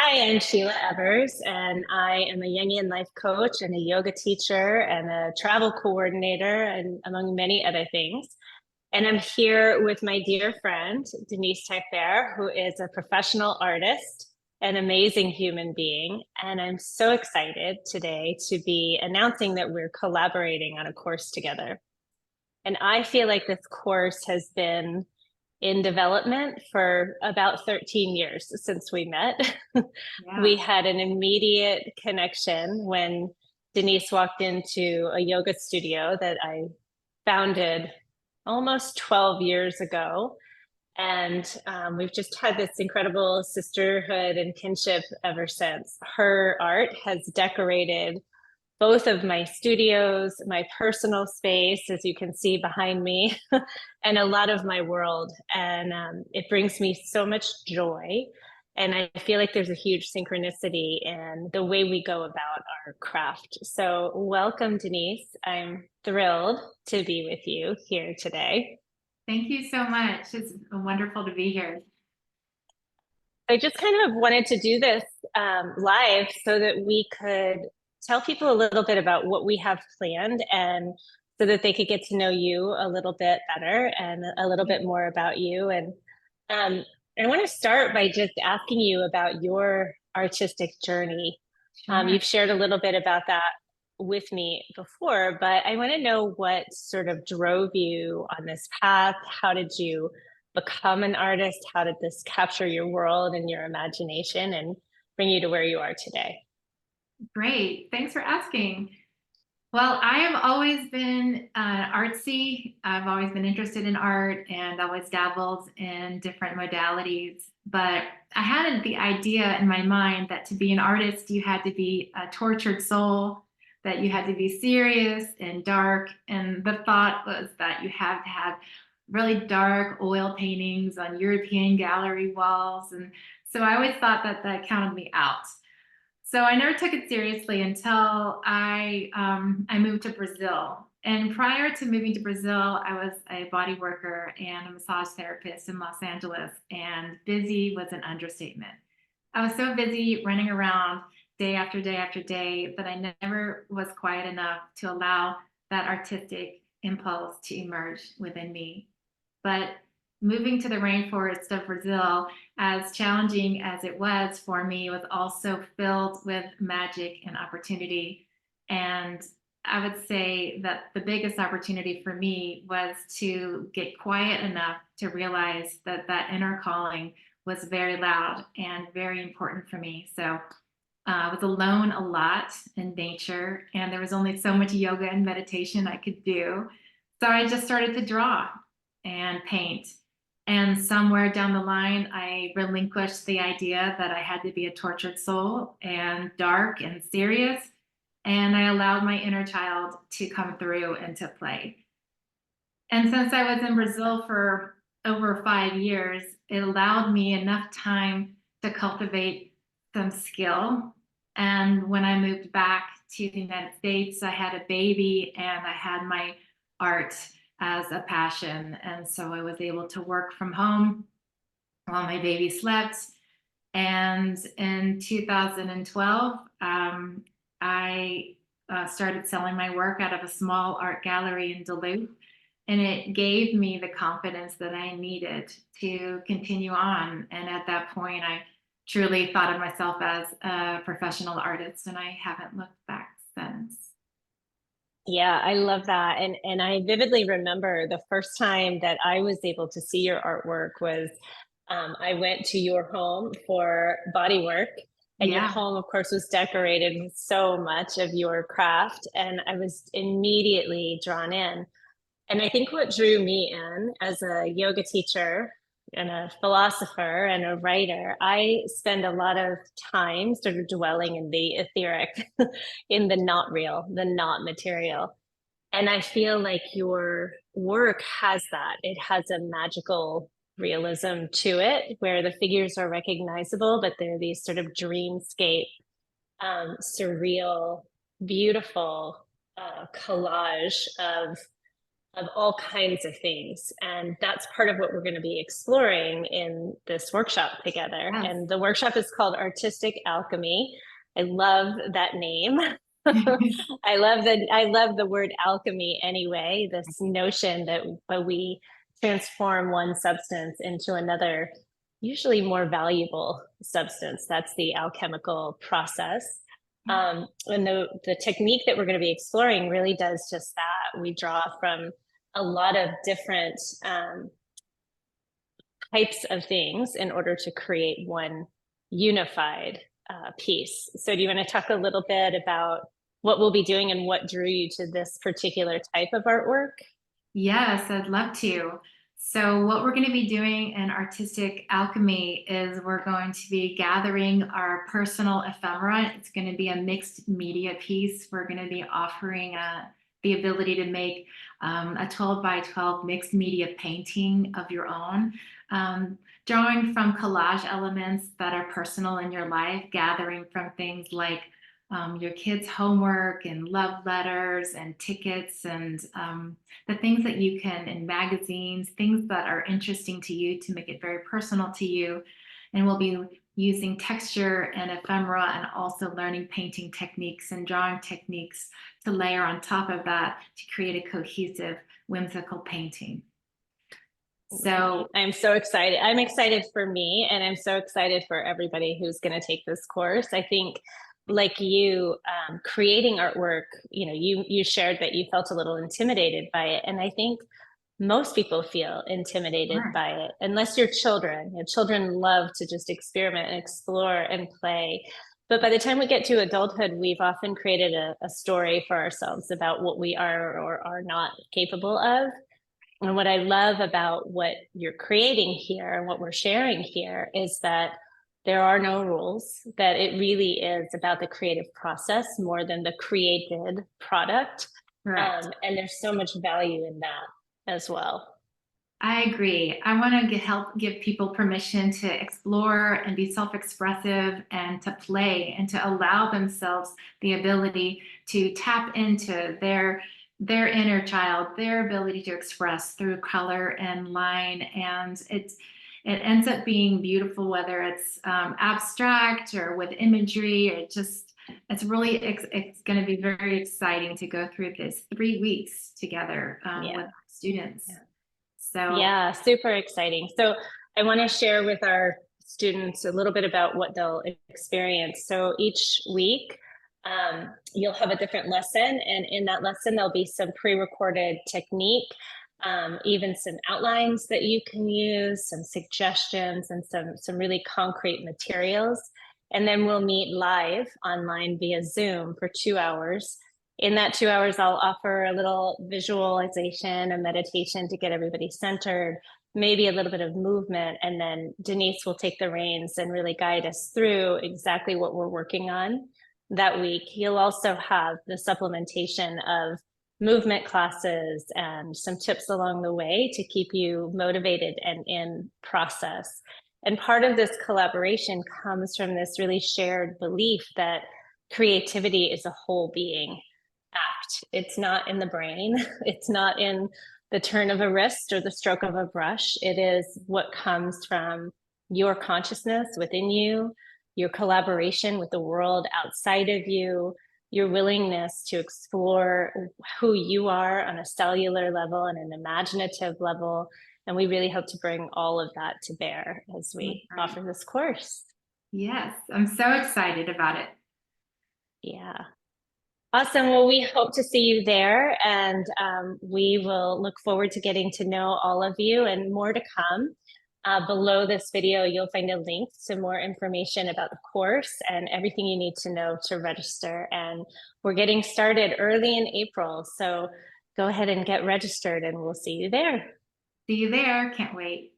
Hi, I'm Sheila Evers, and I am a Jungian life coach and a yoga teacher and a travel coordinator, and among many other things. And I'm here with my dear friend, Denise Taillefer, who is a professional artist, an amazing human being. And I'm so excited today to be announcing that we're collaborating on a course together. And I feel like this course has been in development for about 13 years since we met. We Yeah. had an immediate connection when Denise walked into a yoga studio that I founded almost 12 years ago. And we've just had this incredible sisterhood and kinship ever since. Her art has decorated both of my studios, my personal space, as you can see behind me, and a lot of my world. And it brings me so much joy. And I feel like there's a huge synchronicity in the way we go about our craft. So, welcome, Denise. I'm thrilled to be with you here today. Thank you so much. It's wonderful to be here. I just kind of wanted to do this live so that we could tell people a little bit about what we have planned and so that they could get to know you a little bit better and a little bit more about you. And um, I want to start by just asking you about your artistic journey. Sure. You've shared a little bit about that with me before, but I want to know what sort of drove you on this path. How did you become an artist? How did this capture your world and your imagination and bring you to where you are today? Great. Thanks for asking. Well, I have always been artsy. I've always been interested in art and always dabbled in different modalities. But I had the idea in my mind that to be an artist, you had to be a tortured soul, that you had to be serious and dark. And the thought was that you have to have really dark oil paintings on European gallery walls. And so I always thought that that counted me out. So I never took it seriously until I moved to Brazil. And prior to moving to Brazil, I was a body worker and a massage therapist in Los Angeles, and busy was an understatement. I was so busy running around day after day after day that I never was quiet enough to allow that artistic impulse to emerge within me. But moving to the rainforest of Brazil, as challenging as it was for me, was also filled with magic and opportunity. And I would say that the biggest opportunity for me was to get quiet enough to realize that that inner calling was very loud and very important for me. So I was alone a lot in nature, and there was only so much yoga and meditation I could do. So I just started to draw and paint. And somewhere down the line, I relinquished the idea that I had to be a tortured soul and dark and serious. And I allowed my inner child to come through and to play. And since I was in Brazil for over 5 years, it allowed me enough time to cultivate some skill. And when I moved back to the United States, I had a baby and I had my art as a passion. And so I was able to work from home while my baby slept. And in 2012, I started selling my work out of a small art gallery in Duluth. And it gave me the confidence that I needed to continue on. And at that point, I truly thought of myself as a professional artist, and I haven't looked back since. Yeah, I love that. And I vividly remember the first time that I was able to see your artwork was I went to your home for body work, and your Yeah. home, of course, was decorated with so much of your craft, and I was immediately drawn in. And I think what drew me in as a yoga teacher and a philosopher and a writer, I spend a lot of time sort of dwelling in the etheric, in the not real, the not material. And I feel like your work has that. It has a magical realism to it where the figures are recognizable, but they're these sort of dreamscape, surreal, beautiful collage of of all kinds of things. And that's part of what we're going to be exploring in this workshop together. Yes. And the workshop is called Artistic Alchemy. I love that name. I love the word alchemy anyway, this notion that we transform one substance into another, usually more valuable substance. That's the alchemical process. And the technique that we're going to be exploring really does just that. We draw from a lot of different types of things in order to create one unified piece. So do you want to talk a little bit about what we'll be doing and what drew you to this particular type of artwork? Yes, I'd love to. So what we're going to be doing in Artistic Alchemy is we're going to be gathering our personal ephemera. It's going to be a mixed media piece. We're going to be offering the ability to make a 12 by 12 mixed media painting of your own, drawing from collage elements that are personal in your life, gathering from things like your kids' homework and love letters and tickets and the things that you can in magazines, things that are interesting to you to make it very personal to you. And we'll be using texture and ephemera and also learning painting techniques and drawing techniques to layer on top of that to create a cohesive, whimsical painting. So I'm so excited. I'm excited for me, and I'm so excited for everybody who's going to take this course. I think, like you, creating artwork, you shared that you felt a little intimidated by it, and I think most people feel intimidated by it, unless you're children. Children love to just experiment and explore and play. But by the time we get to adulthood, we've often created a story for ourselves about what we are or are not capable of. And what I love about what you're creating here and what we're sharing here is that there are no rules, that it really is about the creative process more than the created product. And there's so much value in that as well. I agree. I want to help give people permission to explore and be self-expressive and to play and to allow themselves the ability to tap into their inner child, their ability to express through color and line. And it ends up being beautiful, whether it's abstract or with imagery. It's going to be very exciting to go through this 3 weeks together with students. Yeah. So yeah, super exciting. So I want to share with our students a little bit about what they'll experience. So each week, you'll have a different lesson, and in that lesson, there'll be some pre-recorded technique, even some outlines that you can use, some suggestions, and some really concrete materials. And then we'll meet live online via Zoom for 2 hours. In that 2 hours, I'll offer a little visualization, a meditation to get everybody centered, maybe a little bit of movement, and then Denise will take the reins and really guide us through exactly what we're working on that week. You'll also have the supplementation of movement classes and some tips along the way to keep you motivated and in process. And part of this collaboration comes from this really shared belief that creativity is a whole being act. It's not in the brain. It's not in the turn of a wrist or the stroke of a brush. It is what comes from your consciousness within you, your collaboration with the world outside of you, your willingness to explore who you are on a cellular level and an imaginative level. And we really hope to bring all of that to bear as we offer this course. Yes, I'm so excited about it. Yeah. Awesome. Well, we hope to see you there, and we will look forward to getting to know all of you and more to come. Below this video, you'll find a link to more information about the course and everything you need to know to register. And we're getting started early in April, so go ahead and get registered, and we'll see you there. See you there. Can't wait.